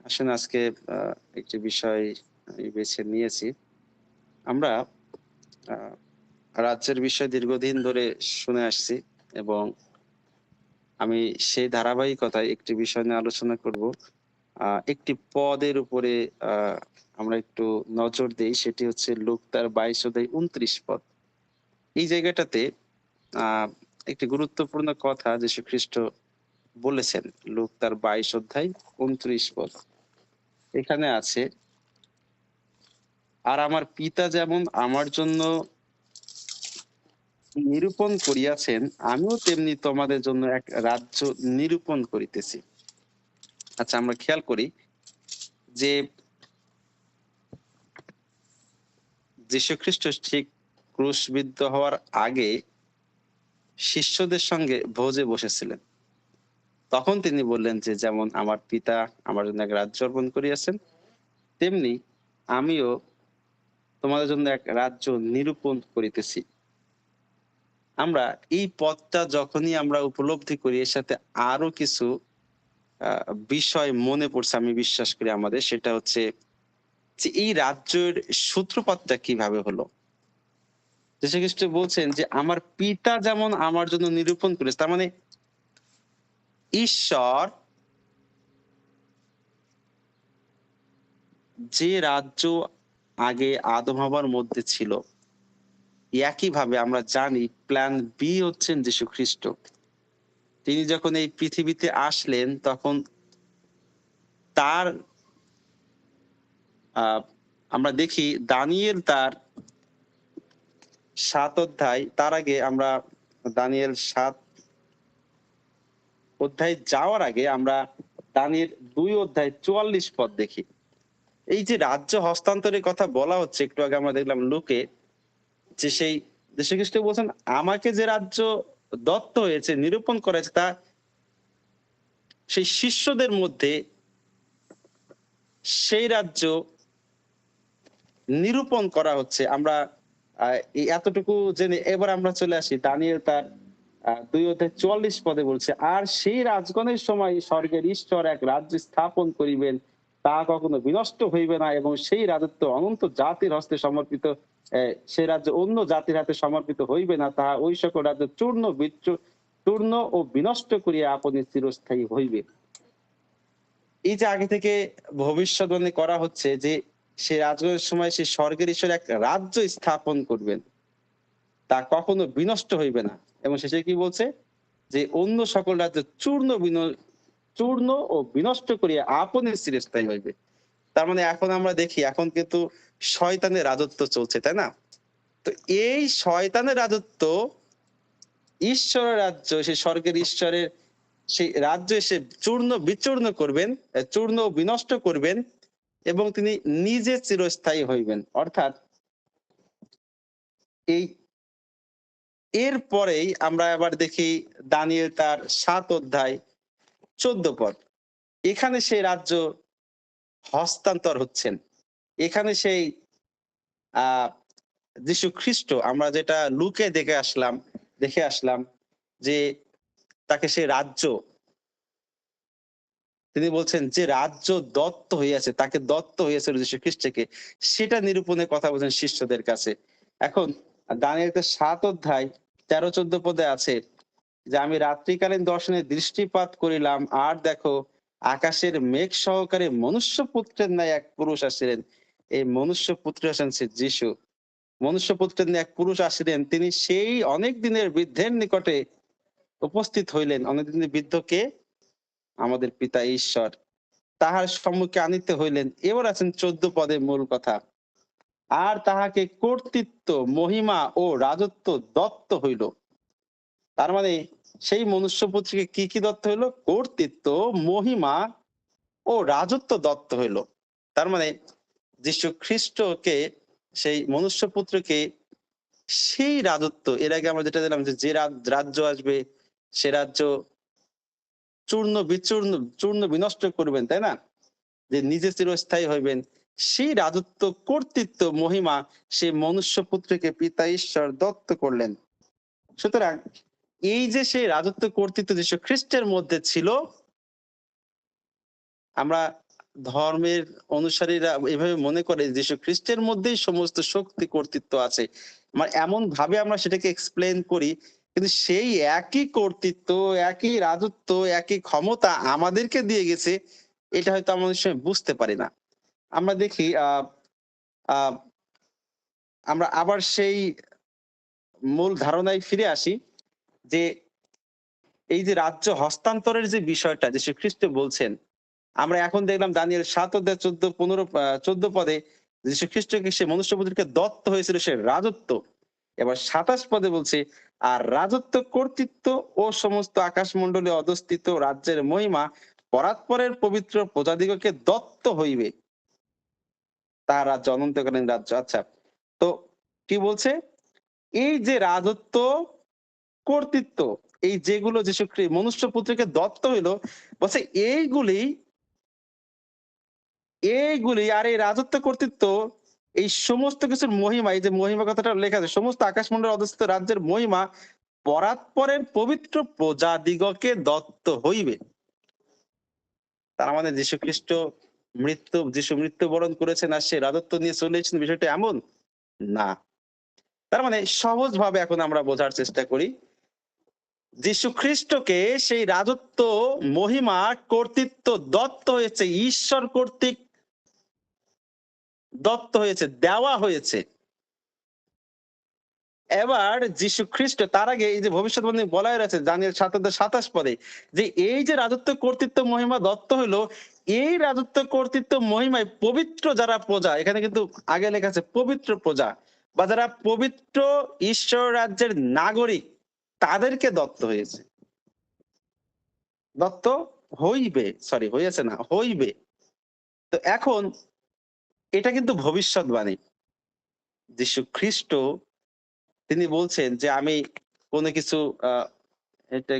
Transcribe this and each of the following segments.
আসলে আজকে একটি বিষয় আমি বেছে নিয়েছি। আমরা আ রাজ্যের বিষয় দীর্ঘদিন ধরে শুনে আসছি এবং আমি সেই ধারাবাহিকতায় একটি বিষয় নিয়ে আলোচনা করব। একটি পদের উপরে আ আমরা একটু নজর দেই। সেটি হচ্ছে লুক তার ২২ অধ্যায় ২৯ পদ। এই জায়গাটাতে আ একটি গুরুত্বপূর্ণ কথা যীশু খ্রিস্ট বলেছেন। লুক তার ২২ অধ্যায় ২৯ পদ। এখানে আছে, "আর আমার পিতা যেমন আমার জন্য নিরূপণ করিয়াছেন, আমিও তেমনি তোমাদের জন্য এক রাজ্য নিরূপণ করিতেছি।" আচ্ছা, আমরা খেয়াল করি যে যীশুখ্রিস্ট ঠিক ক্রুশবিদ্ধ হওয়ার আগে শিষ্যদের সঙ্গে ভোজে বসেছিলেন। তখন তিনি বললেন যে, "যেমন আমার পিতা আমার জন্য এক রাজ্য অর্পণ করিয়াছেন, তেমনি আমিও তোমাদের জন্য এক রাজ্য নিরূপণ করিতেছি।" আমরা এই পথটা যখনই আমরা উপলব্ধি করি, এর সাথে আরো কিছু আ বিষয় মনে পড়ছে আমি বিশ্বাস করি আমাদের। সেটা হচ্ছে যে এই রাজ্যের সূত্রপাতটা কিভাবে হলো? যীশুখ্রিস্ট বলছেন যে, "আমার পিতা যেমন আমার জন্য নিরূপণ করেছে।" তার মানে ঈশ্বর যে রাজ্য আগে আদম হাওয়ার মধ্যে ছিল, একইভাবে আমরা জানি প্ল্যান বি হচ্ছেন যীশুখ্রিস্ট। তিনি যখন এই পৃথিবীতে আসলেন তখন তার আ আমরা দেখি দানিয়েল তার ৭ অধ্যায়, তার আগে আমরা দানিয়েল ৭ অধ্যায়ে যাওয়ার আগে আমরা দানিয়েল ২ অধ্যায় ৪৪ পদ দেখি। এই যে রাজ্য হস্তান্তরের কথা বলা হচ্ছে, একটু আগে আমরা দেখলাম লুকে, যে সেই যীশুখ্রিস্ট বলছেন, "আমাকে যে রাজ্য দত্ত হয়েছে, নিরূপণ করা হয়েছে, তা সেই শিষ্যদের মধ্যে সেই রাজ্য নিরূপণ করা হচ্ছে।" আমরা এই এতটুকু জেনে এবার আমরা চলে আসি দানিয়েল তার ২ অধ্যায় ৪৪ পদে বলছে, "আর সেই রাজগণের সময় স্বর্গের ঈশ্বর এক রাজ্য স্থাপন করিবেন, তা কখনো বিনষ্ট হইবে না, এবং সেই রাজত্ব অনন্ত জাতির হস্তে সমর্পিত, সে রাজ্য অন্য জাতির হাতে সমর্পিত হইবে না, তাহা ওই সকল রাজ্য চূর্ণ ও বিনষ্ট করিয়া আপনি চিরস্থায়ী হইবে।" এই যে আগে থেকে ভবিষ্যৎবাণী করা হচ্ছে যে সে রাজগণের সময় সে স্বর্গের ঈশ্বর এক রাজ্য স্থাপন করবেন, তা কখনো বিনষ্ট হইবে না, এবং শেষে কি বলছে যে অন্য সকল রাজ্য চূর্ণ ও বিনষ্ট করিয়া আপনি চিরস্থায়ী হইবে। তার মানে এখন আমরা দেখি এখন কিন্তু শয়তানের রাজত্ব চলছে, তাই না? তো এই শয়তানের রাজত্ব ঈশ্বরের রাজ্য, সেই স্বর্গের ঈশ্বরের সেই রাজ্য এসে চূর্ণ বিচূর্ণ করবেন, চূর্ণ ও বিনষ্ট করবেন, এবং তিনি নিজে চিরস্থায়ী হইবেন। অর্থাৎ এই এর পরেই আমরা আবার দেখি দানিয়েল তার ৭ অধ্যায় ১৪ পদ। এখানে সেই রাজ্য হস্তান্তর হচ্ছেন। এখানে সেই আ যীশু খ্রিস্ট, আমরা যেটা লুকে দেখে আসলাম যে তাকে সেই রাজ্য, তিনি বলছেন যে রাজ্য দত্ত হইয়াছে, তাকে দত্ত হইয়াছিল যীশু খ্রিস্টকে, সেটা নিরূপণের কথা বলছেন শিষ্যদের কাছে। এখন দানিয়েলের ৭ অধ্যায় ১৩-১৪ পদে আছে যে, "আমি রাত্রিকালীন দর্শনে দৃষ্টিপাত করিলাম, আর দেখো আকাশের মেঘ সহকারে মনুষ্যপুত্রের ন্যায় এক পুরুষ আসিলেন।" এই মনুষ্যপুত্র হচ্ছেন সে যিশু। মনুষ্যপুত্রের ন্যায় এক পুরুষ আসিলেন, তিনি সেই অনেক দিনের বৃদ্ধের নিকটে উপস্থিত হইলেন। অনেক দিনের বৃদ্ধ কে? আমাদের পিতা ঈশ্বর। তাহার সম্মুখে আনিতে হইলেন। এবার আছেন ১৪ পদে মূল কথা। "আর তাহাকে কর্তৃত্ব, মহিমা ও রাজত্ব দত্ত হইল।" তার মানে সেই মনুষ্যপুত্রকে কি দত্ত হইল? কর্তৃত্ব, মহিমা ও রাজত্ব দত্ত হইল। তার মানে যীশু খ্রিস্টকে, সেই মনুষ্যপুত্রকে সেই রাজত্ব, এর আগে আমরা যেটা দিলাম যে রাজ্য আসবে, সে রাজ্য চূর্ণ বিনষ্ট করবেন, তাই না? যে নিজে চিরস্থায়ী হইবেন। সেই রাজত্ব, কর্তৃত্ব, মহিমা সে মনুষ্যপুত্রকে পিতা ঈশ্বর দত্ত করলেন। সুতরাং এই যে সেই রাজত্ব, কর্তৃত্ব যীশু খ্রিস্টের মধ্যে ছিল, আমরা ধর্মের অনুসারীরা এভাবে মনে করে যীশু খ্রিস্টের মধ্যেই সমস্ত শক্তি কর্তৃত্ব আছে। মানে এমন ভাবে আমরা সেটাকে এক্সপ্লেন করি, কিন্তু সেই একই কর্তৃত্ব, একই রাজত্ব, একই ক্ষমতা আমাদেরকে দিয়ে গেছে, এটা হয়তো আমরা অনেক সময় বুঝতে পারি না। আমরা দেখি আহ আমরা আবার সেই মূল ধারণায় ফিরে আসি যে এই যে রাজ্য হস্তান্তরের যে বিষয়টা যীশু খ্রিস্ট বলছেন, আমরা এখন দেখলাম দানিয়েল ৭ অধ্যায় ১৪ পদে যীশু খ্রিস্টকে সে মনুষ্যপুত্রকে দত্ত হয়েছিল সে রাজত্ব। এবার ২৭ পদে বলছে, আর রাজত্ব কর্তৃত্ব ও সমস্ত আকাশমণ্ডলী অধস্থিত রাজ্যের মহিমা পরাৎপরের পবিত্র প্রজাদিগকে দত্ত হইবে। তার রাজ্য অনন্তকালীন রাজ্য। আচ্ছা, তো কি বলছে? এই যে রাজত্ব কর্তৃত্ব, এই যেগুলো যীশু মনুষ্য পুত্রকে দত্ত হইলো, বলছে এইগুলি এইগুলি আর এই রাজত্ব কর্তৃত্ব, এই সমস্ত কিছুর মহিমা, এই যে মহিমা কথাটা লেখা আছে, সমস্ত আকাশমণ্ডল অবস্থিত রাজ্যের মহিমা পরাৎপরের পবিত্র প্রজাদিগকে দত্ত হইবে। তার মানে যীশু খ্রিস্ট যীশু মৃত্যুবরণ করেছেন আর সে রাজত্ব নিয়ে চলে এসেছেন, বিষয়টা এমন না। তার মানে সহজ ভাবে এখন আমরা বোঝার চেষ্টা করি, যীশু খ্রিস্টকে সেই রাজত্ব, মহিমা, কর্তৃত্ব দত্ত হয়েছে, ঈশ্বর কর্তৃক দত্ত হয়েছে, দেওয়া হয়েছে। এবার যীশু খ্রিস্ট তার আগে এই যে ভবিষ্যৎবাণী বলাই রয়েছে দানিয়েল ৭:২৭ পদে, যে এই যে রাজত্ব কর্তৃত্ব মহিমা দত্ত হইলো, এই রাজত্ব কর্তৃত্ব মহিমায় পবিত্র যারা প্রজা, এখানে কিন্তু আগে লেখা আছে পবিত্র প্রজা, বা যারা পবিত্র ঈশ্বর রাজ্যের নাগরিক, তাদেরকে দত্ত হয়েছে। দত্ত হইবে, সরি হয়েছে না, হইবে। তো এখন এটা কিন্তু ভবিষ্যৎবাণী। যীশু খ্রিস্ট তিনি বলছেন যে আমি কোনো কিছু এটা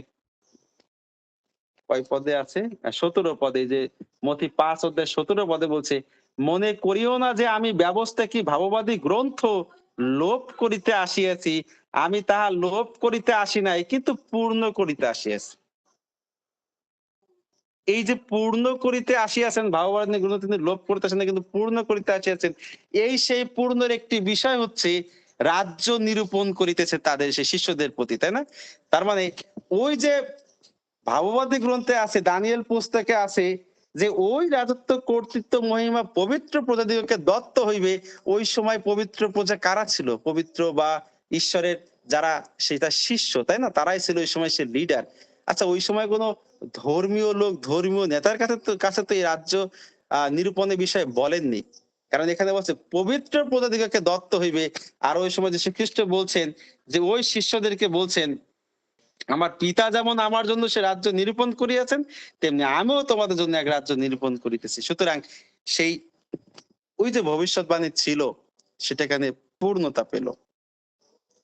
কয় পদে আছে? ১৭ পদে, যে মথি ৫:১৭ পদে বলছে, মনে করিও না যে আমি ব্যবস্থা কি ভাববাদী গ্রন্থ লোপ করিতে আসিয়াছি, আমি তাহা লোপ করিতে আসি নাই, কিন্তু পূর্ণ করিতে আসিয়াছি। এই যে পূর্ণ করিতে আসিয়াছেন, ভাববাদী গ্রন্থ তিনি লোপ করিতে আসেন না, কিন্তু পূর্ণ করিতে আসিয়াছেন। এই সেই পূর্ণের একটি বিষয় হচ্ছে রাজ্য নিরূপণ করিতেছে তাদের সেই শিষ্যদের প্রতি, তাই না? তার মানে ওই যে ভাববাদী গ্রন্থে আছে, দানিয়েল পুস্তকে আছে যে ওই রাজত্ব কর্তৃত্ব মহিমা পবিত্র প্রজাদিগকে দত্ত হইবে। ওই সময় পবিত্র প্রজা কারা ছিল? পবিত্র বা ঈশ্বরের যারা সেটা শিষ্য, তাই না? তারাই ছিল ওই সময় সে লিডার। আচ্ছা, ওই সময় কোনো ধর্মীয় লোক, ধর্মীয় নেতার কাছে তো এই রাজ্য নিরূপণের বিষয়ে বলেননি। কারণ এখানে বলছে পবিত্র প্রজাদিগকে দত্ত হইবে। আর ওই সময় যীশু খ্রিস্ট বলছেন যে ওই শিষ্যদেরকে বলছেন, আমার পিতা যেমন আমার জন্য সে রাজ্য নিরূপণ করিয়াছেন, তেমনি আমিও তোমাদের জন্য এক রাজ্য নিরূপণ করিতেছি। সুতরাং সেই ওই যে ভবিষ্যৎবাণী ছিল, সেটা এখানে পূর্ণতা পেল।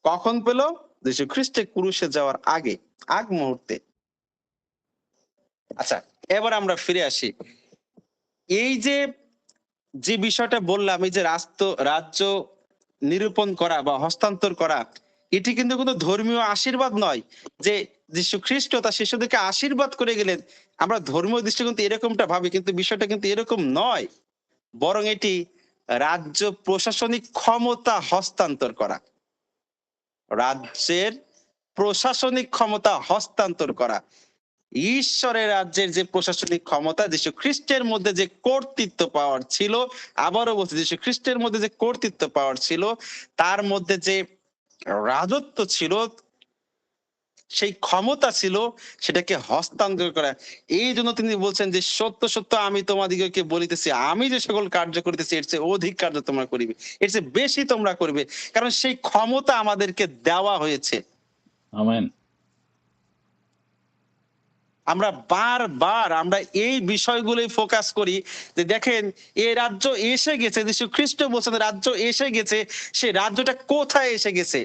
কখন পেল? যীশু খ্রিস্টের ক্রুশে যাওয়ার আগে, আগ মুহূর্তে। আচ্ছা, এবার আমরা ফিরে আসি। এই যে যে বিষয়টা বললাম, এই যে রাজ্য নিরূপণ করা বা হস্তান্তর করা, এটি কিন্তু কোনো ধর্মীয় আশীর্বাদ নয় যে যীশু খ্রিস্ট তার শিষ্যদেরকে আশীর্বাদ করে গেলেন। আমরা ধর্মীয় দৃষ্টিকোণ থেকে এরকমটা ভাবি, কিন্তু বিষয়টা কিন্তু এরকম নয়। বরং এটি রাজ্য প্রশাসনিক ক্ষমতা হস্তান্তর করা, রাজ্যের প্রশাসনিক ক্ষমতা হস্তান্তর করা। ঈশ্বরের রাজ্যের যে প্রশাসনিক ক্ষমতা, যীশু খ্রিস্টের মধ্যে যে কর্তৃত্ব পাওয়ার ছিল, আবারও বলছি, যীশু খ্রিস্টের মধ্যে যে কর্তৃত্ব পাওয়ার ছিল, তার মধ্যে যে রাজত্ব ছিল, সেই ক্ষমতা ছিল, সেটাকে হস্তান্তর করা। এই জন্য তিনি বলছেন যে সত্য সত্য আমি তোমাদিগকে বলিতেছি, আমি যে সকল কার্য করিতেছি এর চেয়ে অধিক কার্য তোমরা করিবে, এর চেয়ে বেশি তোমরা করবে, কারণ সেই ক্ষমতা আমাদেরকে দেওয়া হয়েছে। আমেন। আমরা বারবার আমরা এই বিষয়গুলোই ফোকাস করি যে দেখেন, এই রাজ্য এসে গেছে, যীশু খ্রিস্ট বলছেন রাজ্য এসে গেছে। সেই রাজ্যটা কোথায় এসে গেছে?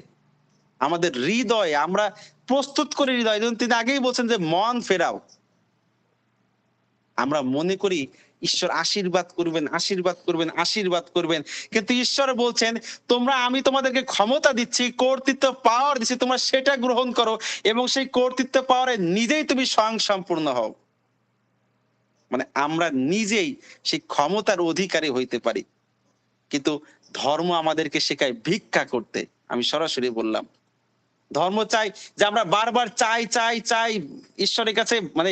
আমাদের হৃদয়ে। আমরা প্রস্তুত করি হৃদয়, তিনি আগেই বলছেন যে মন ফেরাও। আমরা মনে করি ঈশ্বর আশীর্বাদ করবেন, আশীর্বাদ করবেন, আশীর্বাদ করবেন, কিন্তু ঈশ্বর বলছেন আমি তোমাদেরকে ক্ষমতা দিচ্ছি, কর্তৃত্ব পাওয়ার দিচ্ছি, তোমরা সেটা গ্রহণ করো এবং সেই কর্তৃত্ব পাওয়ারে নিজেই তুমি স্বয়ং সম্পূর্ণ হও। মানে আমরা নিজেই সেই ক্ষমতার অধিকারী হইতে পারি, কিন্তু ধর্ম আমাদেরকে শেখায় ভিক্ষা করতে। আমি সরাসরি বললাম, ধর্ম চাই যে আমরা বারবার চাই চাই চাই ঈশ্বরের কাছে, মানে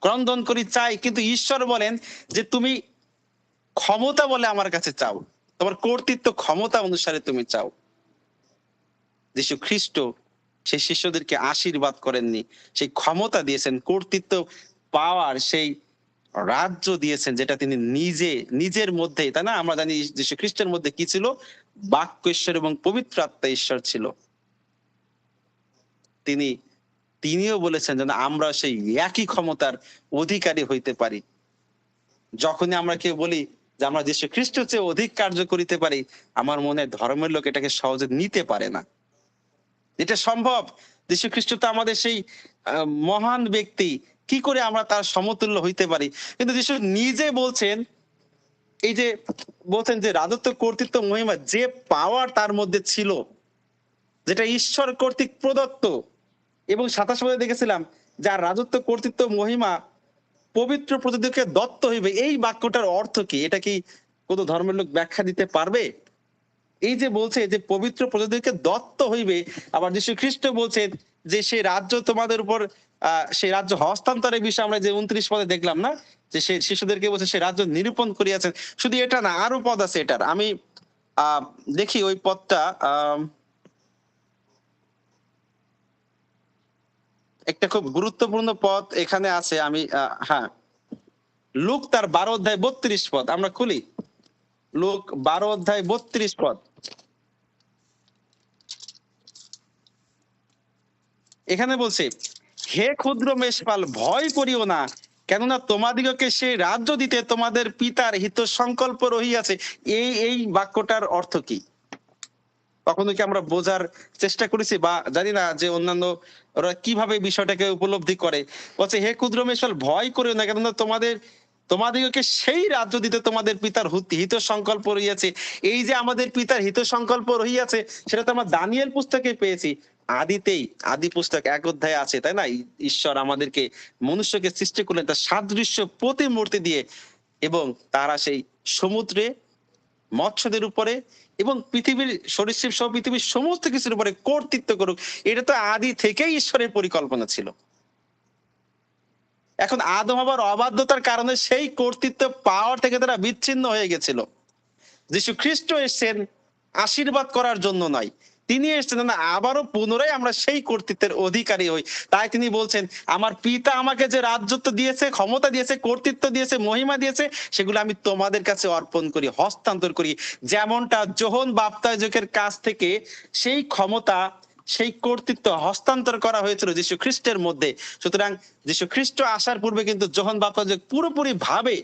ক্রন্দন করি, চাই, কিন্তু ঈশ্বর বলেন যে তুমি ক্ষমতা বলে আমার কাছে চাও, তোমার কর্তৃত্ব ক্ষমতা অনুসারে তুমি চাও। যীশু খ্রিস্ট সেই শিষ্যদেরকে আশীর্বাদ করেননি, সেই ক্ষমতা দিয়েছেন, কর্তৃত্ব পাওয়ার সেই রাজ্য দিয়েছেন, যেটা তিনি নিজের মধ্যে, তাই না? আমরা জানি যীশু খ্রিস্টের মধ্যে কি ছিল? বাক্য ঈশ্বর এবং পবিত্র আত্মা ঈশ্বর ছিল। তিনি তিনিও বলেছেন যেন আমরা সেই একই ক্ষমতার অধিকারী হইতে পারি। যখনই আমরা কেউ বলি যে আমরা যীশু খ্রিস্টের চেয়ে অধিক কার্য করিতে পারি, আমার মনে হয় ধর্মের লোক এটাকে সহজে নিতে পারে না। এটা সম্ভব? যীশু খ্রিস্ট তো আমাদের সেই মহান ব্যক্তি, কি করে আমরা তার সমতুল্য হইতে পারি? কিন্তু যীশু নিজে বলছেন, এই যে বলছেন যে রাজত্ব, কর্তৃত্ব, মহিমা, যে পাওয়ার তার মধ্যে ছিল, যেটা ঈশ্বর কর্তৃক প্রদত্ত, এবং 27 পদে দেখেছিলাম যার রাজত্ব, কর্তৃত্ব, মহিমা পবিত্র প্রজাতিকে দত্ত হইবে। এই বাক্যটার অর্থ কি? এটা কি কোন ধর্মের লোক ব্যাখ্যা দিতে পারবে? এই যে বলছে যে পবিত্র প্রজাতিকে দত্ত হইবে, আবার যীশু খ্রিস্ট বলছেন যে সেই রাজ্য তোমাদের উপর, সেই রাজ্য হস্তান্তরের বিষয়ে আমরা যে 29 পদে দেখলাম না, যে সে শিশুদেরকে বলছে সে রাজ্য নিরূপণ করিয়াছেন। শুধু এটা না, আরো পদ আছে এটার। আমি দেখি ওই পদটা, একটা খুব গুরুত্বপূর্ণ পদ এখানে আছে। আমি হ্যাঁ, লুক তার 12 অধ্যায় 32 পদ আমরা খুলি। লুক 12 অধ্যায় 32 পদ। এখানে বলছে, হে ক্ষুদ্র মেষপাল, ভয় করিও না, কেননা তোমাদিগকে সেই রাজ্য দিতে তোমাদের পিতার হিত সংকল্প রহিয়াছে। এই বাক্যটার অর্থ কি? কখনো কি আমরা বোঝার চেষ্টা করেছি, বা জানি না যে অন্যান্য ওরা কিভাবে বিষয়টাকে উপলব্ধি করে? বলছে, হে ক্ষুদ্র মেষপাল, ভয় করিও না, কেননা তোমাদিগকে সেই রাজ্য দিতে তোমাদের পিতার হিত সংকল্প রহিয়াছে। এই যে আমাদের পিতার হিত সংকল্প রহিয়াছে, সেটা তো আমরা দানিয়েল পুস্তকে পেয়েছি। আদিতেই, আদি পুস্তক 1 অধ্যায়ে আছে, তাই না? ঈশ্বর আমাদেরকে, মনুষ্যকে সৃষ্টি করলেন তার সাদৃশ্য প্রতিমূর্তি দিয়ে, এবং তারা সেই সমুদ্রে মৎস্যদের উপরে এবং পৃথিবীর সরীসৃপ সহ পৃথিবীর সমস্ত কিছুর উপরে কর্তৃত্ব করুক। এটা তো আদি থেকেই ঈশ্বরের পরিকল্পনা ছিল। এখন আদম হবার অবাধ্যতার কারণে সেই কর্তৃত্ব পাওয়ার থেকে তারা বিচ্ছিন্ন হয়ে গেছিল। যীশু খ্রিস্ট এসেছেন আশীর্বাদ করার জন্য নয়, তিনি এসেছেন না আবারও পুনরায় আমরা সেই কর্তৃত্বের অধিকারী হই। তাই তিনি বলছেন, আমার পিতা আমাকে যে রাজত্ব দিয়েছে, ক্ষমতা দিয়েছে, কর্তৃত্ব দিয়েছে, মহিমা দিয়েছে, সেগুলো আমি তোমাদের কাছে অর্পণ করি, হস্তান্তর করি। যেমনটা যোহন বাপ্তায়জকের কাছ থেকে সেই ক্ষমতা, সেই কর্তৃত্ব হস্তান্তর করা হয়েছিল যীশু খ্রিস্টের মধ্যে। সুতরাং যীশু খ্রিস্ট আসার পূর্বে কিন্তু যোহন বাপ্তায়জক পুরোপুরি ভাবে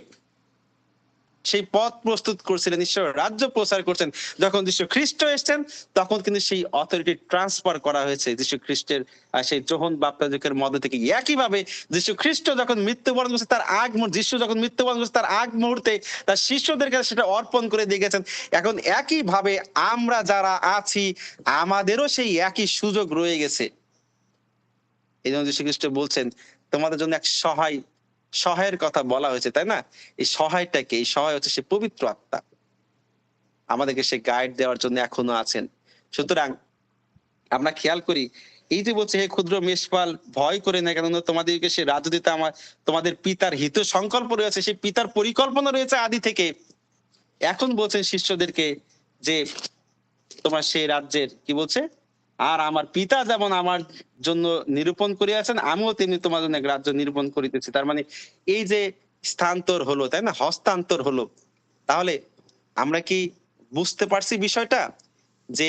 সেই পথ প্রস্তুত করছিলেন, ঈশ্বর রাজ্য প্রচার করছেন। যখন যীশু খ্রিস্ট এসেছেন, তখন কিন্তু সেই অথরিটি ট্রান্সফার করা হয়েছে যীশু খ্রিস্টের সেই যোহন বাপ্তায়জকের মধ্য থেকে। একইভাবে যীশু খ্রিস্ট যখন মৃত্যুবরণ করছে তার আগ মুহূর্তে, যীশু যখন মৃত্যুবরণ করছে তার আগ মুহূর্তে তার শিষ্যদের কাছে সেটা অর্পণ করে দিয়ে গেছেন। এখন একইভাবে আমরা যারা আছি, আমাদেরও সেই একই সুযোগ রয়ে গেছে। এই জন্য যীশু খ্রিস্ট বলছেন, তোমাদের জন্য এক সহায়ের কথা বলা হয়েছে, তাই না? এই সহায়টাকে, এই সহায় হচ্ছে সে পবিত্র আত্মা, আমাদেরকে সে গাইড দেওয়ার জন্য এখনো আছেন। সুতরাং আমরা খেয়াল করি, এই যে বলছে, হে ক্ষুদ্র মেষপাল, ভয় করে না, কেননা তোমাদেরকে সে রাজ্য দিতে তোমাদের পিতার হিত সংকল্প রয়েছে, সেই পিতার পরিকল্পনা রয়েছে আদি থেকে। এখন বলছেন শিষ্যদেরকে যে তোমার সেই রাজ্যের, কি বলছে, আর আমার পিতা যেমন আমার জন্য নিরূপণ করিয়াছেন, আমিও তেমনি তোমার জন্য এক রাজ্য নিরূপণ করিতেছি। তার মানে এই যে স্থানান্তর হলো, তাই না, হস্তান্তর হলো, তাহলে আমরা কি বুঝতে পারছি বিষয়টা, যে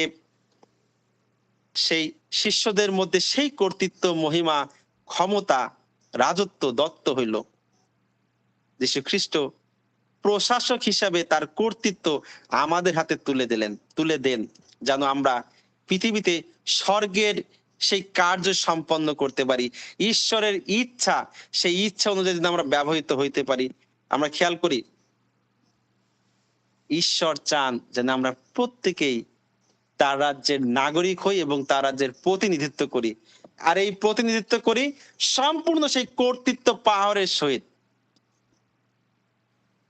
সেই শিষ্যদের মধ্যে সেই কর্তৃত্ব, মহিমা, ক্ষমতা, রাজত্ব দত্ত হইল। যীশু খ্রিস্ট প্রশাসক হিসাবে তার কর্তৃত্ব আমাদের হাতে তুলে দেন, যেন আমরা পৃথিবীতে স্বর্গের সেই কার্য সম্পন্ন করতে পারি। ঈশ্বরের ইচ্ছা, সেই ইচ্ছা অনুযায়ী যদি আমরা ব্যবহৃত হইতে পারি। আমরা খেয়াল করি, ঈশ্বর চান যেন আমরা প্রত্যেকেই তার রাজ্যের নাগরিক হই এবং তার রাজ্যের প্রতিনিধিত্ব করি। আর এই প্রতিনিধিত্ব করি সম্পূর্ণ সেই কর্তৃত্ব পাওয়ারের সহিত।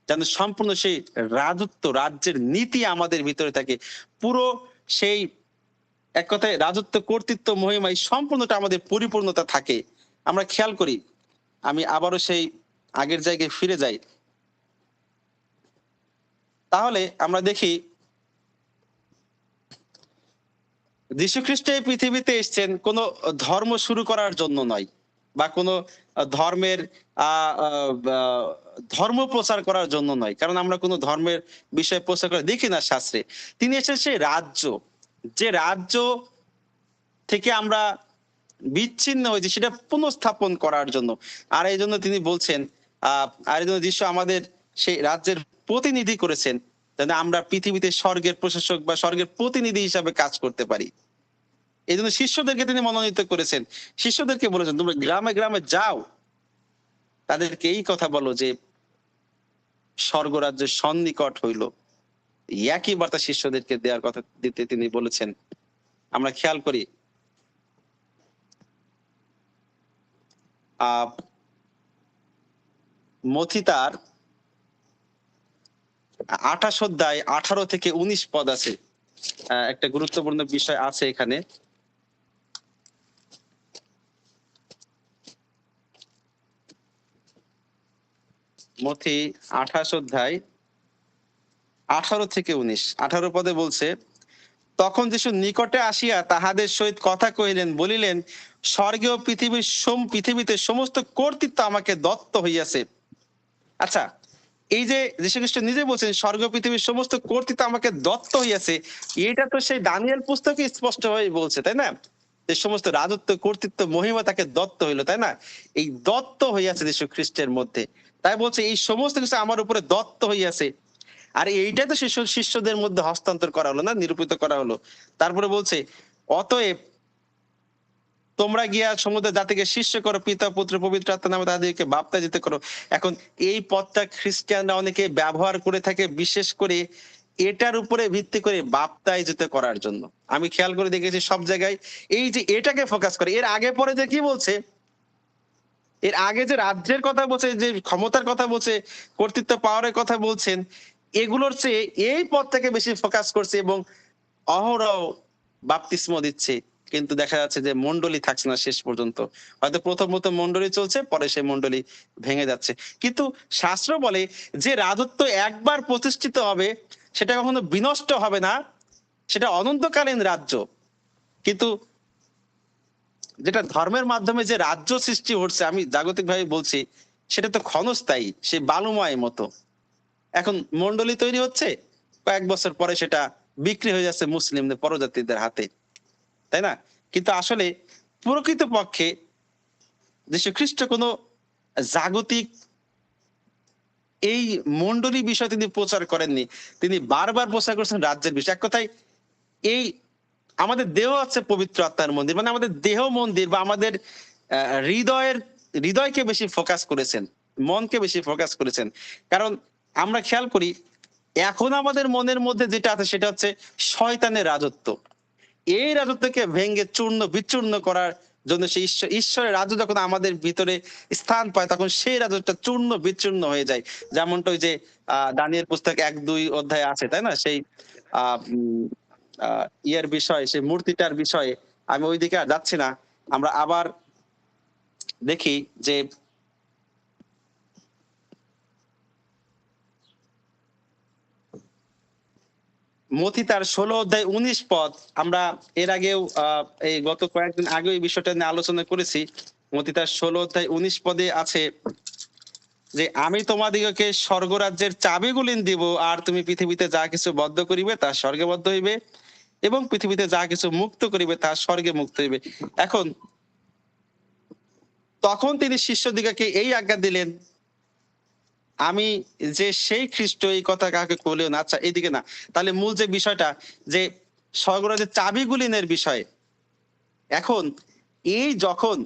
যেন সম্পূর্ণ সেই রাজত্ব, রাজ্যের নীতি আমাদের ভিতরে থাকে। পুরো সেই এক কথায় রাজত্ব, কর্তৃত্ব, মহিমায় সম্পূর্ণটা আমাদের পরিপূর্ণতা থাকে। আমরা খেয়াল করি, আমি আবারও সেই আগের জায়গায় ফিরে যাই। তাহলে আমরা দেখি যীশুখ্রিস্ট এই পৃথিবীতে এসেছেন কোন ধর্ম শুরু করার জন্য নয়, বা কোন ধর্মের ধর্ম প্রচার করার জন্য নয়, কারণ আমরা কোন ধর্মের বিষয়ে প্রচার করে দেখি না শাস্ত্রে। তিনি এসেছেন সেই রাজ্য, যে রাজ্য থেকে আমরা বিচ্ছিন্ন হয়েছি সেটা পুনঃস্থাপন করার জন্য। আর এই জন্য তিনি বলছেন, আর এই জন্য যিশু আমাদের সেই রাজ্যের প্রতিনিধি করেছেন, যেন আমরা পৃথিবীতে স্বর্গের প্রশাসক বা স্বর্গের প্রতিনিধি হিসাবে কাজ করতে পারি। এই জন্য শিষ্যদেরকে তিনি মনোনীত করেছেন, শিষ্যদেরকে বলেছেন তোমরা গ্রামে গ্রামে যাও, তাদেরকে এই কথা বলো যে স্বর্গরাজ্যের সন্নিকট হইল। একই বার্তা শিষ্যদেরকে দেওয়ার কথা দিতে তিনি বলেছেন। আমরা খেয়াল করি মথি তার 28 অধ্যায় 18 থেকে 19 পদ আছে। একটা গুরুত্বপূর্ণ বিষয় আছে এখানে। মথি 28 অধ্যায় 18 থেকে 19। 18 পদে বলছে, তখন যিশু নিকটে আসিয়া তাহাদের সহিত কথা কহিলেন, বলিলেন, স্বর্গীয় পৃথিবীতে সমস্ত কর্তৃত্ব আমাকে দত্ত হইয়াছে। আচ্ছা, এই যে যীশুখ্রিস্ট নিজে বলছেন স্বর্গ পৃথিবীর সমস্ত কর্তৃত্ব আমাকে দত্ত হইয়াছে, এটা তো সেই দানিয়েল পুস্তকে স্পষ্ট হয়ে বলছে, তাই না? যে সমস্ত রাজত্ব, কর্তৃত্ব, মহিমা তাকে দত্ত হইলো, তাই না? এই দত্ত হইয়াছে যীশু খ্রিস্টের মধ্যে, তাই বলছে এই সমস্ত কিছু আমার উপরে দত্ত হইয়াছে। আর এইটাই তো শিষ্যদের মধ্যে হস্তান্তর করা হলো, না নিরূপিত করা হলো। তারপরে বলছে, অতএব তোমরা গিয়া সমুদ্র জাতিকে শিষ্য করো, পিতা পুত্র পবিত্র আত্মার নামে তাদেরকে বাপ্তাজিত করো। এখন এই পদটা খ্রিস্টানরা অনেকে ব্যবহার করে থাকে, বিশেষ করে এটার উপরে ভিত্তি করে বাপ্তাজিত করার জন্য। আমি খেয়াল করে দেখেছি সব জায়গায় এই যে এটাকে ফোকাস করে। এর আগে পরে যে কি বলছে, এর আগে যে রাজ্যের কথা বলছে, যে ক্ষমতার কথা বলছে, কর্তৃত্ব পাওয়ারের কথা বলছেন, এগুলোর চেয়ে এই পদটাকে বেশি ফোকাস করছে এবং অহরহ বাপ্তিস্ম দিচ্ছে। কিন্তু দেখা যাচ্ছে যে মন্ডলী থাকছে না শেষ পর্যন্ত। হয়তো প্রথমত মন্ডলী চলছে, পরে সেই মন্ডলী ভেঙে যাচ্ছে। কিন্তু শাস্ত্র বলে যে রাজত্ব একবার প্রতিষ্ঠিত হবে সেটা কখনো বিনষ্ট হবে না, সেটা অনন্তকালীন রাজ্য। কিন্তু যেটা ধর্মের মাধ্যমে যে রাজ্য সৃষ্টি হচ্ছে, আমি জাগতিক ভাবে বলছি, সেটা তো ক্ষণস্থায়ী, সে বালুময় মতো। এখন মন্ডলী তৈরি হচ্ছে, কয়েক বছর পরে সেটা বিক্রি হয়ে যাচ্ছে মুসলিমদের, পরজাতিদের হাতে, তাই না? কিন্তু আসলে প্রকৃত পক্ষে যীশু খ্রিস্ট কোনো জাগতিক এই মন্ডলী বিষয় তিনি প্রচার করেননি। তিনি বারবার প্রচার করেছেন রাজ্যের বিষয়। এক কথায় এই আমাদের দেহ আছে পবিত্র আত্মার মন্দির, মানে আমাদের দেহ মন্দির, বা আমাদের হৃদয়কে বেশি ফোকাস করেছেন, মনকে বেশি ফোকাস করেছেন। কারণ আমরা খেয়াল করি এখন আমাদের মনের মধ্যে যেটা আছে সেটা হচ্ছে শয়তানের রাজত্ব। এই রাজত্বকে ভেঙে চূর্ণ বিচূর্ণ করার জন্য সেই ঈশ্বরের রাজ্য যখন আমাদের ভিতরে স্থান পায়, তখন সেই রাজ্যটা চূর্ণ বিচূর্ণ হয়ে যায়। যেমনটা ওই যে দানিয়েল পুস্তক 1-2 অধ্যায় আছে, তাই না? সেই আহ ইয়ের বিষয়, সেই মূর্তিটার বিষয়ে আমি ওইদিকে আর যাচ্ছি না। আমরা আবার দেখি যে মথি তার 16 অধ্যায় 19 পদ, আমরা এর আগেও এই গত কয়েকদিন আগে এই বিষয়টা নিয়ে আলোচনা করেছি। মথি তার 16 অধ্যায় 19 পদে আছে যে, আমি তোমাদিগকে স্বর্গরাজ্যের চাবিগুলি দিব, আর তুমি পৃথিবীতে যা কিছু বদ্ধ করিবে তা স্বর্গে বদ্ধ হইবে, এবং পৃথিবীতে যা কিছু মুক্ত করিবে তা স্বর্গে মুক্ত হইবে। এখন তখন তিনি শিষ্যদিগকে এই আজ্ঞা দিলেন, আমি যে সেই খ্রিস্ট, এই কথা কাকে বলিও না। আচ্ছা, এইদিকে না, তাহলে মূল যে বিষয়টা, যে স্বর্গরাজ্যের চাবিগুলিনের বিষয়। এখন এই যখন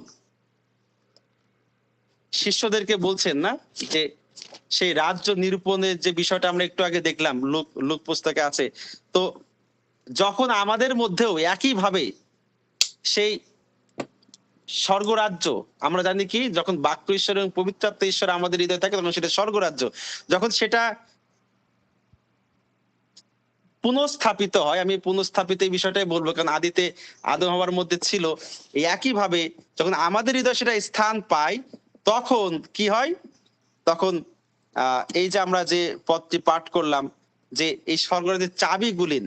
শিষ্যদেরকে বলছেন না যে সেই রাজ্য নিরূপণের যে বিষয়টা আমরা একটু আগে দেখলাম, লোক পুস্তকে আছে, তো যখন আমাদের মধ্যেও একইভাবে সেই স্বর্গরাজ্য। আমরা জানি কি, যখন বাক্য ঈশ্বর এবং পবিত্রাত্মা ঈশ্বর আমাদের হৃদয়ে থাকে তখন সেটা স্বর্গরাজ্য। যখন সেটা পুনঃস্থাপিত হয়, আমি পুনঃস্থাপিত এই বিষয়টাই বলবো, কারণ আদিতে আদম হওয়ার মধ্যে ছিল। এই একই ভাবে যখন আমাদের হৃদয়ে সেটা স্থান পায়, তখন কি হয়? তখন এই যে আমরা যে পদটি পাঠ করলাম, যে এই স্বর্গরাজ্যের চাবিগুলিন,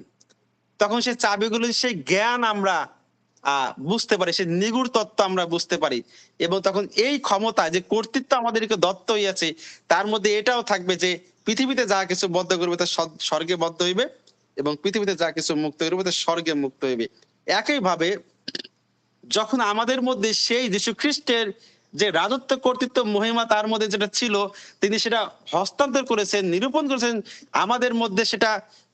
তখন সেই চাবিগুলির সেই জ্ঞান আমরা বুঝতে পারি, সেই নিগুড় তত্ত্ব আমরা বুঝতে পারি। এবং তখন এই ক্ষমতা যে কর্তৃত্ব আমাদেরকে দত্ত হইয়াছে, তার মধ্যে এটাও থাকবে যে পৃথিবীতে যা কিছু বদ্ধ করবে তা স্বর্গে বদ্ধ হইবে, এবং পৃথিবীতে যা কিছু মুক্ত করবে তা স্বর্গে মুক্ত হইবে। একইভাবে যখন আমাদের মধ্যে সেই যীশু খ্রিস্টের যে রাজত্ব, কর্তৃত্ব, মহিমা তার মধ্যে যেটা ছিল, তিনি সেটা হস্তান্তর করেছেন, নিরূপণ করেছেন আমাদের মধ্যে, সেটা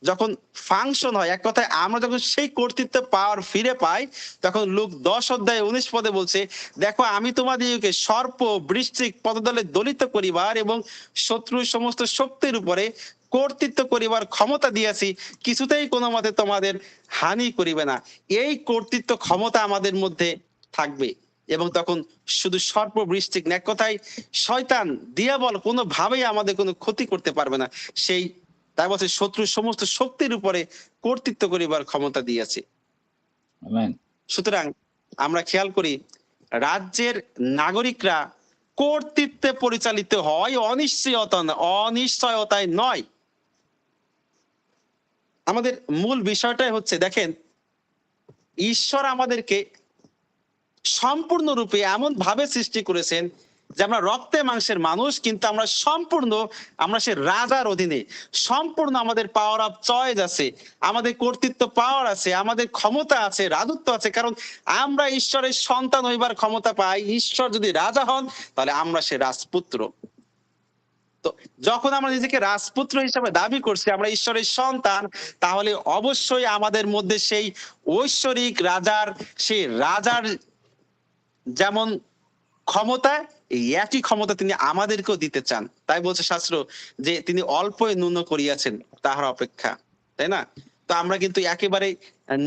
যখন ফাংশন হয়, এক কথায় আমরা যখন সেই কর্তৃত্ব পাওয়ার ফিরে পাই, তখন লূক 10 অধ্যায় 19 পদে বলছে, দেখো আমি তোমাদিগকে সর্প বৃশ্চিক পদতলে দলিত করিবার এবং শত্রুর সমস্ত শক্তির উপরে কর্তৃত্ব করিবার ক্ষমতা দিয়াছি, কিছুতেই কোনো মতে তোমাদের হানি করিবে না। এই কর্তৃত্ব ক্ষমতা আমাদের মধ্যে থাকবে, এবং তখন শুধু সর্প বৃষ্টিক এক কথায় শয়তান দিয়াবল কোনোভাবেই আমাদের কোনো ক্ষতি করতে পারবে না। সেই তাই বলছে শত্রুর সমস্ত শক্তির উপরে কর্তৃত্ব করিবার ক্ষমতা দিয়েছে। আমেন। সুতরাং আমরা খেয়াল করি, রাজ্যের নাগরিকরা কর্তৃত্বে পরিচালিত হয়, অনিশ্চয়তায় নয়। আমাদের মূল বিষয়টাই হচ্ছে, দেখেন, ঈশ্বর আমাদেরকে সম্পূর্ণরূপে এমন ভাবে সৃষ্টি করেছেন যে আমরা রক্তে মাংসের মানুষ, কিন্তু আমরা সম্পূর্ণ, আমরা সে রাজার অধীনে, সম্পূর্ণ আমাদের পাওয়ার অফ চয়েস আছে, আমাদের কর্তৃত্ব পাওয়ার আছে, আমাদের ক্ষমতা আছে, রাজত্ব আছে, কারণ আমরা ঈশ্বরের সন্তান হইবার ক্ষমতা পাই। ঈশ্বর যদি রাজা হন, তাহলে আমরা সে রাজপুত্র। তো যখন আমরা নিজেকে রাজপুত্র হিসাবে দাবি করছি, আমরা ঈশ্বরের সন্তান, তাহলে অবশ্যই আমাদের মধ্যে সেই ঐশ্বরিক রাজার, সেই রাজার যেমন ক্ষমতা, এই একই ক্ষমতা তিনি আমাদেরকেও দিতে চান। তাই বলছে শাস্ত্র যে তিনি অল্পই ন্যূন করিয়াছেন তাহার অপেক্ষা, তাই না? তো আমরা কিন্তু একেবারে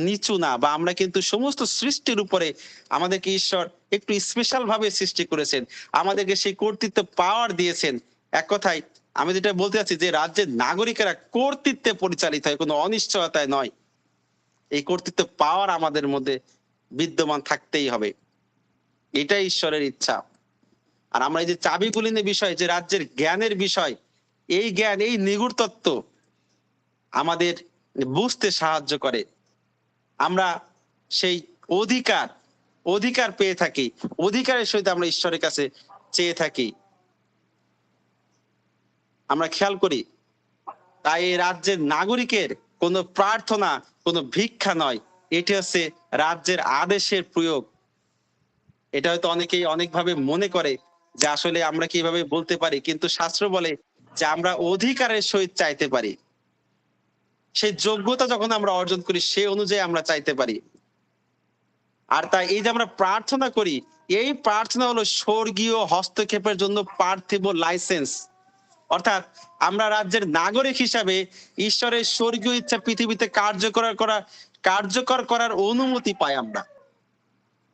নিচু না, বা আমরা কিন্তু সমস্ত সৃষ্টির উপরে আমাদেরকে ঈশ্বর একটু স্পেশাল ভাবে সৃষ্টি করেছেন, আমাদেরকে সেই কর্তৃত্ব পাওয়ার দিয়েছেন। এক কথায় আমি যেটা বলতে চাচ্ছি, যে রাজ্যের নাগরিকেরা কর্তৃত্বে পরিচালিত হয়, কোনো অনিশ্চয়তায় নয়। এই কর্তৃত্ব পাওয়ার আমাদের মধ্যে বিদ্যমান থাকতেই হবে, এটাই ঈশ্বরের ইচ্ছা। আর আমরা এই যে চাবিগুলিনের বিষয়, যে রাজ্যের জ্ঞানের বিষয়, এই জ্ঞান, এই নিগুড় তত্ত্ব আমাদের বুঝতে সাহায্য করে। আমরা সেই অধিকার পেয়ে থাকি, অধিকারের সহিত আমরা ঈশ্বরের কাছে চেয়ে থাকি। আমরা খেয়াল করি, তাই এই রাজ্যের নাগরিকের কোনো প্রার্থনা, কোনো ভিক্ষা নয়, এটি হচ্ছে রাজ্যের আদেশের প্রয়োগ। এটা হয়তো অনেকেই অনেকভাবে মনে করে যে আসলে আমরা কিভাবে বলতে পারি, কিন্তু শাস্ত্র বলে যে আমরা অধিকারের সহিত চাইতে পারি। সেই যোগ্যতা যখন আমরা অর্জন করি, সে অনুযায়ী আমরা চাইতে পারি। আর তাই এই যে আমরা প্রার্থনা করি, এই প্রার্থনা হলো স্বর্গীয় হস্তক্ষেপের জন্য পার্থিব লাইসেন্স। অর্থাৎ আমরা রাজ্যের নাগরিক হিসাবে ঈশ্বরের স্বর্গীয় ইচ্ছা পৃথিবীতে কার্যকর করার অনুমতি পাই আমরা।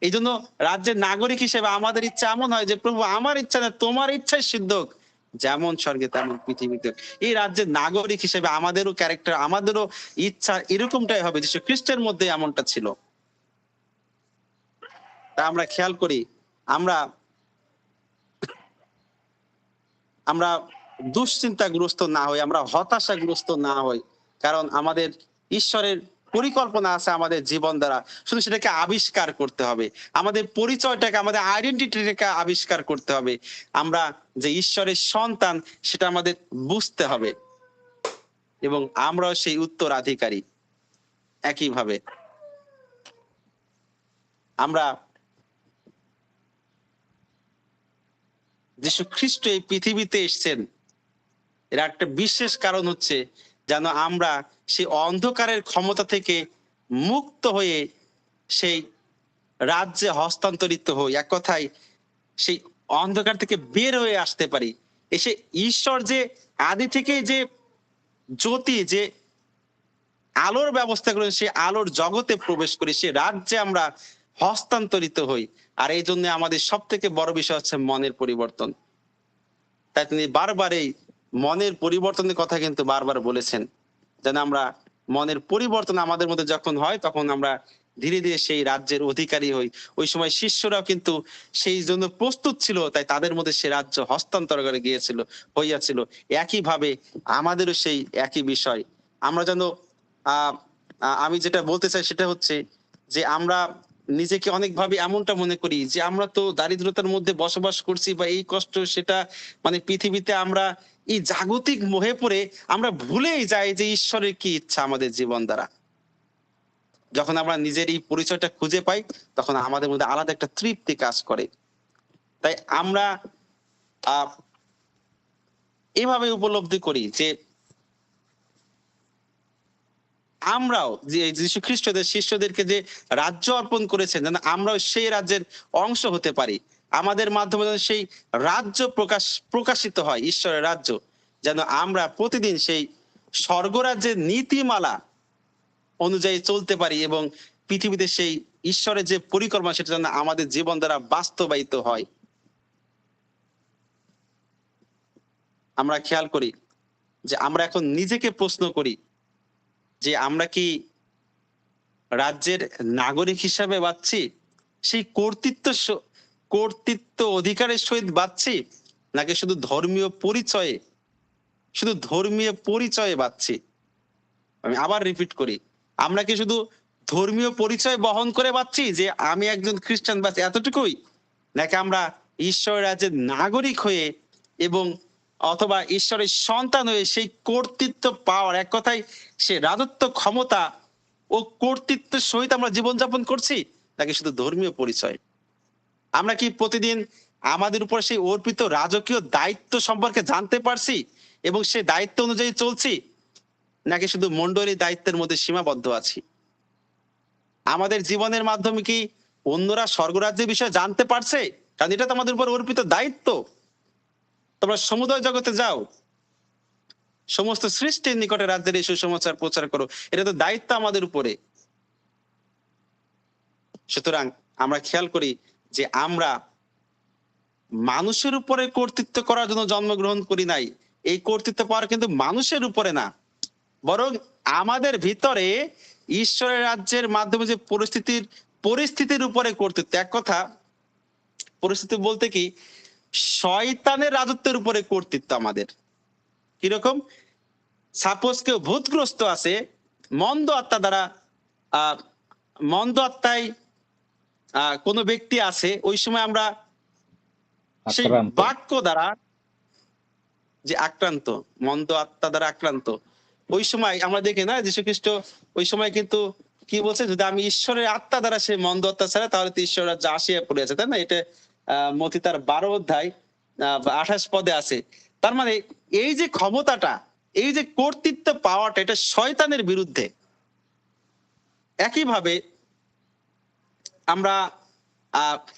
এই জন্য রাজ্যের নাগরিক হিসেবে আমাদের ইচ্ছা এমন হয় যে, প্রভু আমার ইচ্ছা না, তোমার ইচ্ছাই সিদ্ধ হোক, যেমন স্বর্গে তেমন পৃথিবীতে। এই রাজ্যের নাগরিক হিসেবে আমাদেরও ক্যারেক্টার, আমাদেরও ইচ্ছা এরকমটাই হবে, যীশু খ্রিস্টের মধ্যে এমনটা ছিল। তা আমরা খেয়াল করি, আমরা আমরা দুশ্চিন্তাগ্রস্ত না হই, আমরা হতাশাগ্রস্ত না হই, কারণ আমাদের ঈশ্বরের পরিকল্পনা আছে আমাদের জীবন দ্বারা। শুধু সেটাকে আবিষ্কার করতে হবে, আমাদের পরিচয়টাকে, আমাদের আইডেন্টিটিটাকে আবিষ্কার করতে হবে। আমরা যে ঈশ্বরের সন্তান সেটা আমাদের বুঝতে হবে, এবং আমরাও সেই উত্তরাধিকারী। একইভাবে আমরা যীশু খ্রিস্ট এই পৃথিবীতে এসেছেন, এর একটা বিশেষ কারণ হচ্ছে যেন আমরা সেই অন্ধকারের ক্ষমতা থেকে মুক্ত হয়ে সেই রাজ্যে হস্তান্তরিত হই। এক কথায় সেই অন্ধকার থেকে বের হয়ে আসতে পারি, এসে ঈশ্বর যে আদি থেকে যে জ্যোতি, যে আলোর ব্যবস্থা করেন, সেই আলোর জগতে প্রবেশ করি, সে রাজ্যে আমরা হস্তান্তরিত হই। আর এই জন্য আমাদের সব থেকে বড় বিষয় হচ্ছে মনের পরিবর্তন। তাই তিনি বারবার এই মনের পরিবর্তনের কথা কিন্তু বারবার বলেছেন, যেন আমরা মনের পরিবর্তন আমাদের মধ্যে যখন হয় তখন আমরা ধীরে ধীরে সেই রাজ্যের অধিকারী হই। ওই সময় শিষ্যরাও কিন্তু সেই জন্য প্রস্তুত ছিল, তাই তাদের মধ্যে সে রাজ্য হস্তান্তর করে গিয়েছিল, হইয়াছিল। একইভাবে আমাদেরও সেই একই বিষয়। আমরা যেন আহ আমি যেটা বলতে চাই সেটা হচ্ছে যে আমরা নিজেকে অনেকভাবে এমনটা মনে করি যে আমরা তো দারিদ্রতার মধ্যে বসবাস করছি বা এই কষ্ট সেটা, মানে পৃথিবীতে আমরা এই জাগতিক মোহে পড়ে আমরা ভুলেই যাই যে ঈশ্বরের কি ইচ্ছা আমাদের জীবন দ্বারা। যখন আমরা নিজের এই পরিচয়টা খুঁজে পাই তখন আমাদের মধ্যে আলাদা একটা তৃপ্তি কাজ করে। তাই আমরা আহ এভাবে উপলব্ধি করি যে আমরাও যে যীশু খ্রিস্টদের শিষ্যদেরকে যে রাজ্য অর্পণ করেছেন, যেন আমরাও সেই রাজ্যের অংশ হতে পারি। আমাদের মাধ্যমে যেন সেই রাজ্য প্রকাশিত হয়, ঈশ্বরের রাজ্য, যেন আমরা প্রতিদিন সেই স্বর্গরাজ্যের নীতিমালা অনুযায়ী চলতে পারি এবং পৃথিবীতে সেই ঈশ্বরের যে পরিকল্পনা সেটা যেন আমাদের জীবন দ্বারা বাস্তবায়িত হয়। আমরা খেয়াল করি যে আমরা এখন নিজেকে প্রশ্ন করি যে আমরা কি রাজ্যের নাগরিক হিসাবে বাঁচছি, সেই কর্তৃত্ব অধিকারের সহিত বাঁচছি, নাকি শুধু ধর্মীয় পরিচয়ে বাঁচছি। আমি আবার রিপিট করি, আমরা কি শুধু ধর্মীয় পরিচয় বহন করে বাঁচছি যে আমি একজন খ্রিস্টান বাস এতটুকুই, নাকি আমরা ঈশ্বরের রাজ্যের নাগরিক হয়ে এবং অথবা ঈশ্বরের সন্তান হয়ে সেই কর্তৃত্ব পাওয়ার, এক কথায় সে রাজত্ব ক্ষমতা ও কর্তৃত্বের সহিত আমরা জীবনযাপন করছি, নাকি শুধু ধর্মীয় পরিচয়? আমরা কি প্রতিদিন আমাদের উপর সেই অর্পিত রাজকীয় দায়িত্ব সম্পর্কে জানতে পারছি এবং সেই দায়িত্ব অনুযায়ী চলছি, নাকি শুধু মন্ডলীর দায়িত্বের মধ্যে সীমাবদ্ধ আছি? আমাদের জীবনের মাধ্যমে কি অন্যরা স্বর্গরাজ্যের বিষয়ে জানতে পারছে? কারণ এটা তো আমাদের উপর অর্পিত দায়িত্ব। তোমরা সমুদয় জগতে যাও, সমস্ত সৃষ্টির নিকটে রাজ্যের এই সুসমাচার প্রচার করো, এটা তো দায়িত্ব আমাদের উপরে। সুতরাং আমরা খেয়াল করি যে আমরা মানুষের উপরে কর্তৃত্ব করার জন্য জন্মগ্রহণ করি নাই। এই কর্তৃত্ব পাওয়ার কিন্তু মানুষের উপরে না, বরং আমাদের ভিতরে ঈশ্বরের রাজ্যের মাধ্যমে যে পরিস্থিতির উপরে কর্তৃত্ব। এক কথা, পরিস্থিতি বলতে কি, শয়তানের রাজত্বের উপরে কর্তৃত্ব আমাদের। কিরকম? সাপোজ কেউ ভূতগ্রস্ত আছে, মন্দ আত্মা দ্বারা আহ মন্দ আত্মায় কোনো ব্যক্তি আছে, ওই সময় আমরা সেই বাক্য দ্বারা যে আক্রান্ত, মন্দ আত্মা দ্বারা আক্রান্ত, ওই সময় আমরা দেখি না যীশু খ্রিস্ট ওই সময় কিন্তু কি বলছে, যদি আমি ঈশ্বরের আত্মা দ্বারা সে মন্দ আত্মা ছাড়া তাহলে তো ঈশ্বর রাজ্য আসিয়া পড়েছে, তাই না? এটা মতি তার 12 অধ্যায় 28 পদে আছে। তার মানে এই যে ক্ষমতাটা, এই যে কর্তৃত্ব পাওয়াটা, এটা শয়তানের বিরুদ্ধে। একইভাবে আমরা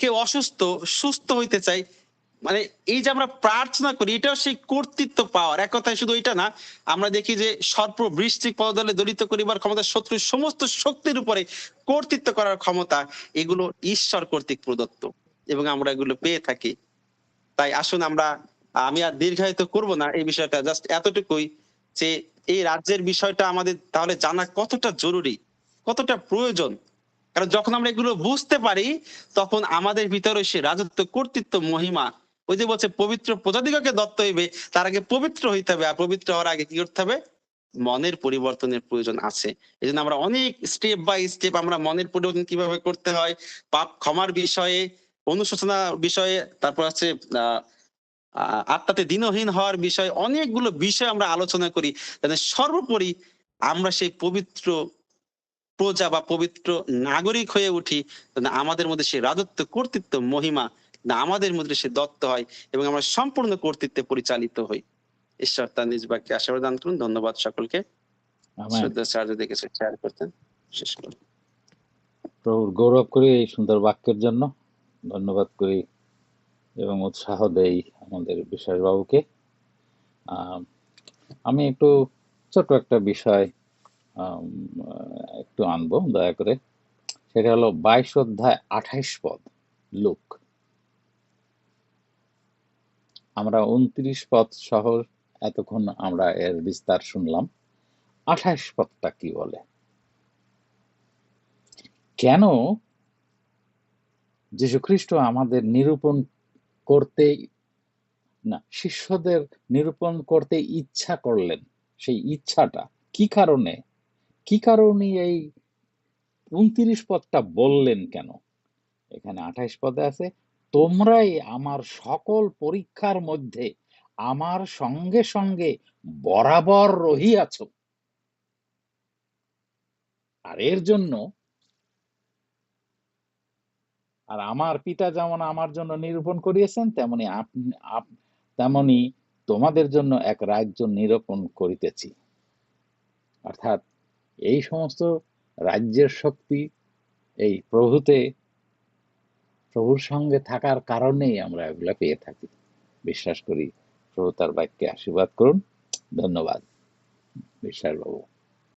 কেউ অসুস্থ, সুস্থ হইতে চাই, মানে এই যে আমরা প্রার্থনা করি, এটাও সেই কর্তৃত্ব পাওয়ার। এক কথায় শুধু এটা না, আমরা দেখি যে সর্প বৃষ্টিক পদদলে দলিত করিবার ক্ষমতা, শত্রুর সমস্ত শক্তির উপরে কর্তৃত্ব করার ক্ষমতা, এগুলো ঈশ্বর কর্তৃক প্রদত্ত এবং আমরা এগুলো পেয়ে থাকি। তাই আসুন আমরা, আমি আর দীর্ঘায়িত করব না এই বিষয়টা, জাস্ট এতটুকুই যে এই রাজ্যের বিষয়টা আমাদের তাহলে জানা কতটা জরুরি, কতটা প্রয়োজন। কারণ যখন আমরা এগুলো বুঝতে পারি তখন আমাদের ভিতরে সে রাজত্ব, কর্তৃত্ব, মহিমা, ওই যে বলছে পবিত্র প্রজাদিগকে দত্ত হইবে, তার আগে পবিত্র হইতে হবে, আর পবিত্র হওয়ার আগে কি করতে হবে? মনের পরিবর্তনের প্রয়োজন আছে। এই জন্য আমরা অনেক স্টেপ বাই স্টেপ আমরা মনের পরিবর্তন কিভাবে করতে হয়, পাপ ক্ষমার বিষয়ে, অনুশোচনা বিষয়ে, তারপর হচ্ছে আত্মাতে দিনহীন হওয়ার বিষয়ে, অনেকগুলো বিষয় আমরা আলোচনা করি। সর্বোপরি আমরা সেই পবিত্র প্রজা বা পবিত্র নাগরিক হয়ে উঠি, আমাদের মধ্যে সে রাজত্ব, কর্তৃত্ব, মহিমা না আমাদের মধ্যে সে দত্ত হয় এবং আমরা সম্পূর্ণ কর্তৃত্বে পরিচালিত হই। ঈশ্বর তার নিজ বাক্যে আশীর্বাদ দান করুন। ধন্যবাদ সকলকে। শ্রদ্ধা স্যার যদি কিছু শেয়ার করতেন শেষ করুন। প্রভুর গৌরব করি এই সুন্দর বাক্যের জন্য, ধন্যবাদ করি এবং উৎসাহ দেই আমাদের বিশ্বাস বাবুকে। আমি একটু ছোট একটা বিষয় একটু আনবো দয়া করে। সেটা হলো 22 অধ্যায় 28 পদ, লুক। আমরা 29 পদ সহ এতক্ষণ আমরা এর বিস্তার শুনলাম। 28 পদটা কি বলে? কেন যীশুখ্রিস্ট আমাদের নিরূপণ করতে শিষ্যদের নিরূপণ করতে ইচ্ছা করলেন? সেই ইচ্ছাটা কি কারণে এই 29 পদটা বললেন কেন? এখানে 28 পদে আছে, তোমরাই আমার সকল পরীক্ষার মধ্যে আমার সঙ্গে সঙ্গে বরাবর রহিয়াছ। আর এর জন্য আর আমার পিতা যেমন আমার জন্য নিরূপণ করিয়েছেন, তেমনি তোমাদের জন্য এক রাজ্য নিরূপণ করিতেছি। অর্থাৎ এই সমস্ত রাজ্যের শক্তি এই প্রভুর সঙ্গে থাকার কারণেই আমরা এগুলা পেয়ে থাকি। বিশ্বাস করি প্রভু তার বাক্যে আশীর্বাদ করুন। ধন্যবাদ বিশ্বাস বাবু।